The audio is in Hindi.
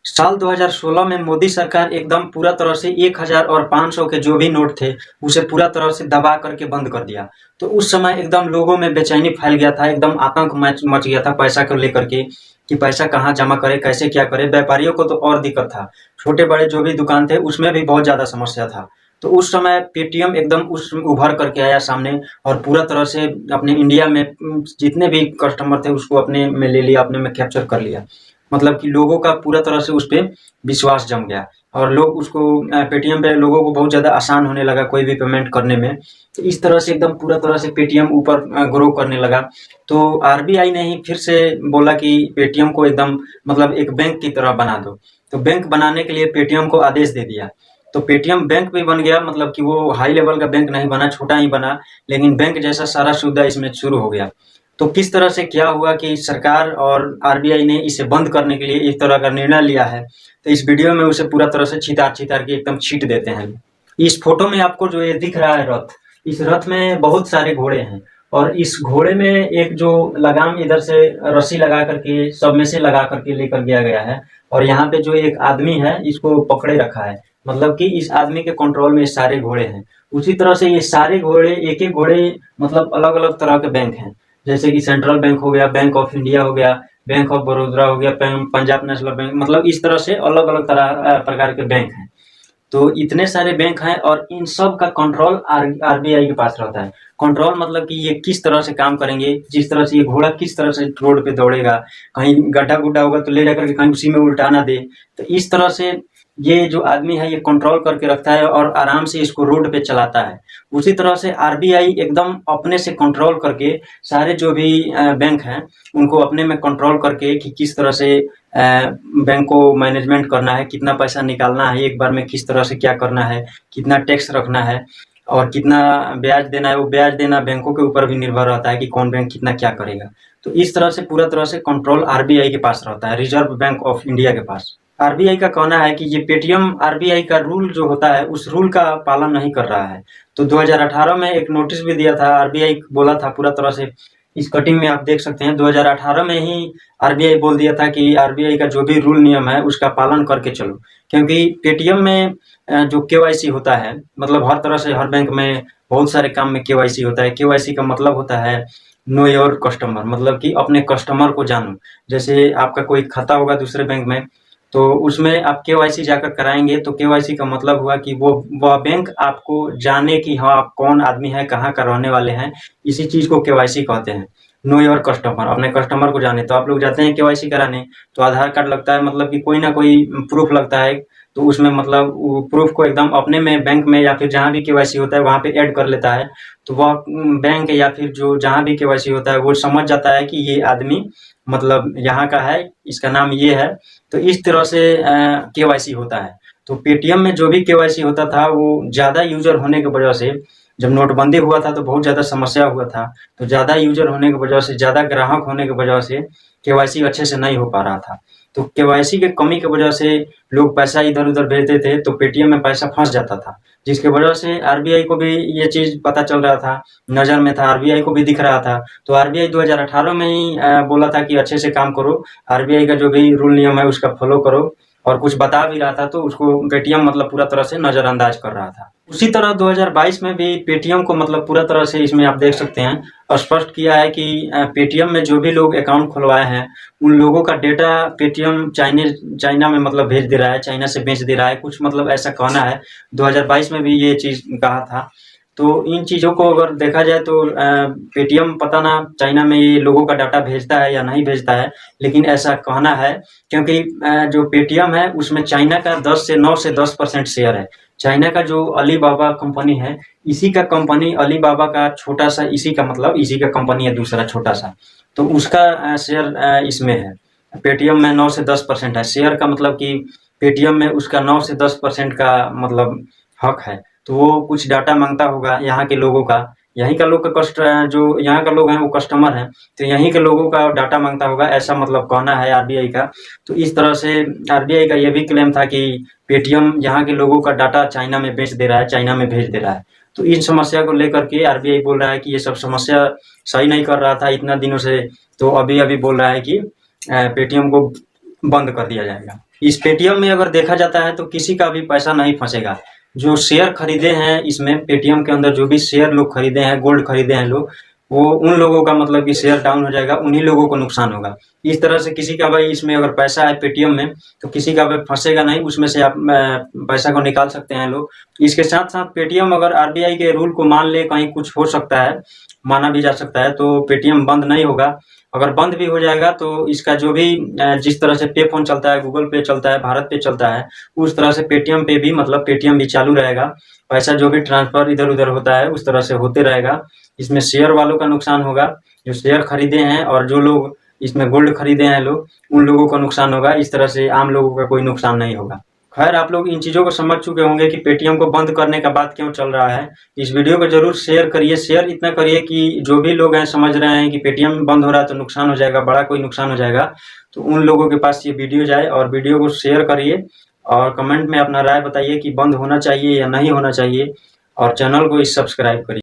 साल 2016 में मोदी सरकार एकदम पूरा तरह से 1000 और 500 के जो भी नोट थे उसे पूरा तरह से दबा करके बंद कर दिया। तो उस समय एकदम लोगों में बेचैनी फैल गया था, एकदम आतंक मच मच गया था पैसा को लेकर के कि पैसा कहाँ जमा करें, कैसे क्या करें। व्यापारियों को तो और दिक्कत था, छोटे बड़े जो भी दुकान थे उसमें भी बहुत ज़्यादा समस्या था। तो उस समय पेटीएम एकदम उस उभर करके आया सामने और पूरा तरह से अपने इंडिया में जितने भी कस्टमर थे उसको अपने में ले लिया, अपने में कैप्चर कर लिया। मतलब कि लोगों का पूरा तरह से उस पे विश्वास जम गया और लोग उसको पेटीएम पे लोगों को बहुत ज़्यादा आसान होने लगा कोई भी पेमेंट करने में। तो इस तरह से एकदम पूरा तरह से पेटीएम ऊपर ग्रो करने लगा। तो आरबीआई ने ही फिर से बोला कि पेटीएम को एकदम मतलब एक बैंक की तरह बना दो। तो बैंक बनाने के लिए पेटीएम को आदेश दे दिया। तो पेटीएम बैंक भी बन गया, मतलब कि वो हाई लेवल का बैंक नहीं बना, छोटा ही बना, लेकिन बैंक जैसा सारा सुविधा इसमें शुरू हो गया। तो किस तरह से क्या हुआ कि सरकार और आरबीआई ने इसे बंद करने के लिए इस तरह का निर्णय लिया है, तो इस वीडियो में उसे पूरा तरह से छितार-छितार के एकदम छींट देते हैं। इस फोटो में आपको जो ये दिख रहा है रथ, इस रथ में बहुत सारे घोड़े हैं और इस घोड़े में एक जो लगाम इधर से रस्सी लगा करके सब में से लगा करके लेकर गया गया है और यहाँ पे जो एक आदमी है इसको पकड़े रखा है, मतलब कि इस आदमी के कंट्रोल में ये सारे घोड़े हैं। उसी तरह से ये सारे घोड़े एक-एक घोड़े मतलब अलग-अलग तरह के बैंक हैं। जैसे कि सेंट्रल बैंक हो गया, बैंक ऑफ इंडिया हो गया, बैंक ऑफ बड़ौदा हो गया, पंजाब नेशनल बैंक, मतलब इस तरह से अलग अलग तरह प्रकार के बैंक हैं। तो इतने सारे बैंक हैं और इन सब का कंट्रोल आरबीआई के पास रहता है। कंट्रोल मतलब कि ये किस तरह से काम करेंगे, जिस तरह से ये घोड़ा किस तरह से रोड पे दौड़ेगा, कहीं गड्ढा गुड्ढा होगा तो ले जाकर के कहीं उसी में उल्टा ना दे। तो इस तरह से ये जो आदमी है ये कंट्रोल करके रखता है और आराम से इसको रोड पे चलाता है। उसी तरह से आरबीआई एकदम अपने से कंट्रोल करके सारे जो भी बैंक हैं उनको अपने में कंट्रोल करके कि किस तरह से बैंक को मैनेजमेंट करना है, कितना पैसा निकालना है एक बार में, किस तरह से क्या करना है, कितना टैक्स रखना है और कितना ब्याज देना है। वो ब्याज देना बैंकों के ऊपर भी निर्भर रहता है कि कौन बैंक कितना क्या करेगा। तो इस तरह से पूरा तरह से कंट्रोल आरबीआई के पास रहता है, रिजर्व बैंक ऑफ इंडिया के पास। आरबीआई का कहना है कि ये पेटीएम आरबीआई का रूल जो होता है उस रूल का पालन नहीं कर रहा है। तो 2018 में एक नोटिस भी दिया था, आरबीआई बोला था पूरा तरह से, इस कटिंग में आप देख सकते हैं 2018 में ही आरबीआई बोल दिया था कि आरबीआई का जो भी रूल नियम है उसका पालन करके चलो। क्योंकि पेटीएम में जो केवाईसी होता है, मतलब हर तरह से हर बैंक में बहुत सारे काम में केवाईसी होता है। केवाईसी का मतलब होता है नो योर कस्टमर, मतलब कि अपने कस्टमर को जानो। जैसे आपका कोई खाता होगा दूसरे बैंक में तो उसमें आप केवाईसी जाकर कराएंगे, तो केवाईसी का मतलब हुआ कि वो वह बैंक आपको जाने कि हाँ आप कौन आदमी है, कहाँ का रहने वाले हैं। इसी चीज को केवाईसी कहते हैं, नो योर कस्टमर, अपने कस्टमर को जाने। तो आप लोग जाते हैं केवाईसी कराने तो आधार कार्ड लगता है, मतलब कि कोई ना कोई प्रूफ लगता है। तो उसमें मतलब वो प्रूफ को एकदम अपने में बैंक में या फिर जहाँ भी केवाईसी होता है वहाँ पे ऐड कर लेता है। तो वह बैंक या फिर जो जहाँ भी केवाईसी होता है वो समझ जाता है कि ये आदमी मतलब यहाँ का है, इसका नाम ये है। तो इस तरह से केवाईसी होता है। तो पेटीएम में जो भी केवाईसी होता था वो ज़्यादा यूजर होने की वजह से, जब नोटबंदी हुआ था तो बहुत ज़्यादा समस्या हुआ था। तो ज़्यादा यूजर होने की वजह से, ज़्यादा ग्राहक होने की वजह से केवाईसी अच्छे से नहीं हो पा रहा था। तो केवाईसी के कमी की वजह से लोग पैसा इधर उधर भेजते थे तो पेटीएम में पैसा फंस जाता था, जिसकी वजह से आरबीआई को भी ये चीज़ पता चल रहा था, नज़र में था, आरबीआई को भी दिख रहा था। तो आरबीआई 2018 में ही बोला था कि अच्छे से काम करो, आरबीआई का जो भी रूल नियम है उसका फॉलो करो, और कुछ बता भी रहा था तो उसको पेटीएम मतलब पूरा तरह से नज़रअंदाज कर रहा था। उसी तरह 2022 में भी पेटीएम को मतलब पूरा तरह से, इसमें आप देख सकते हैं स्पष्ट किया है कि पेटीएम में जो भी लोग अकाउंट खुलवाए हैं उन लोगों का डेटा पेटीएम चाइना में मतलब भेज दे रहा है, चाइना से बेच दे रहा है, कुछ मतलब ऐसा कहना है। 2022 में भी ये चीज़ कहा था। तो इन चीज़ों को अगर देखा जाए तो पेटीएम पता ना चाइना में ये लोगों का डाटा भेजता है या नहीं भेजता है, लेकिन ऐसा कहना है। क्योंकि जो पेटीएम है उसमें चाइना का 9 से 10% शेयर है। चाइना का जो अलीबाबा कंपनी है, इसी का कंपनी अलीबाबा का छोटा सा, इसी का मतलब इसी का कंपनी है दूसरा छोटा सा, तो उसका शेयर इसमें है। पेटीएम में 9 से 10% है शेयर का, मतलब कि पेटीएम में उसका 9 से 10% का मतलब हक है। तो वो कुछ डाटा मांगता होगा यहाँ के लोगों का, यहीं का लोग का जो यहाँ का लोग हैं वो कस्टमर हैं, तो यहीं के लोगों का डाटा मांगता होगा, ऐसा मतलब कहना है आरबीआई का। तो इस तरह से आरबीआई का ये भी क्लेम था कि पेटीएम यहाँ के लोगों का डाटा चाइना में बेच दे रहा है, चाइना में भेज दे रहा है। तो इन समस्या को लेकर के आरबीआई बोल रहा है कि ये सब समस्या सही नहीं कर रहा था इतना दिनों से, तो अभी अभी बोल रहा है कि पेटीएम को बंद कर दिया जाएगा। इस पेटीएम में अगर देखा जाता है तो किसी का भी पैसा नहीं फंसेगा। जो शेयर खरीदे हैं इसमें पेटीएम के अंदर, जो भी शेयर लोग खरीदे हैं, गोल्ड खरीदे हैं लोग, वो उन लोगों का मतलब कि शेयर डाउन हो जाएगा, उन्हीं लोगों को नुकसान होगा। इस तरह से किसी का भाई इसमें अगर पैसा है पेटीएम में तो किसी का भाई फंसेगा नहीं, उसमें से आप पैसा को निकाल सकते हैं लोग। इसके साथ साथ पेटीएम अगर आरबीआई के रूल को मान ले, कहीं कुछ हो सकता है, माना भी जा सकता है, तो पेटीएम बंद नहीं होगा। अगर बंद भी हो जाएगा तो इसका जो भी जिस तरह से पे फोन चलता है, गूगल पे चलता है, भारत पे चलता है, उस तरह से पेटीएम पे भी मतलब पेटीएम भी चालू रहेगा। पैसा जो भी ट्रांसफर इधर उधर होता है उस तरह से होते रहेगा। इसमें शेयर वालों का नुकसान होगा, जो शेयर खरीदे हैं, और जो लोग इसमें गोल्ड खरीदे हैं लोग, उन लोगों को नुकसान होगा। इस तरह से आम लोगों का कोई नुकसान नहीं होगा। खैर, आप लोग इन चीज़ों को समझ चुके होंगे कि पेटीएम को बंद करने का बात क्यों चल रहा है। इस वीडियो को जरूर शेयर करिए। शेयर इतना करिए कि जो भी लोग हैं समझ रहे हैं कि पेटीएम बंद हो रहा है तो नुकसान हो जाएगा, बड़ा कोई नुकसान हो जाएगा, तो उन लोगों के पास ये वीडियो जाए। और वीडियो को शेयर करिए और कमेंट में अपना राय बताइए कि बंद होना चाहिए या नहीं होना चाहिए, और चैनल को सब्सक्राइब करिए।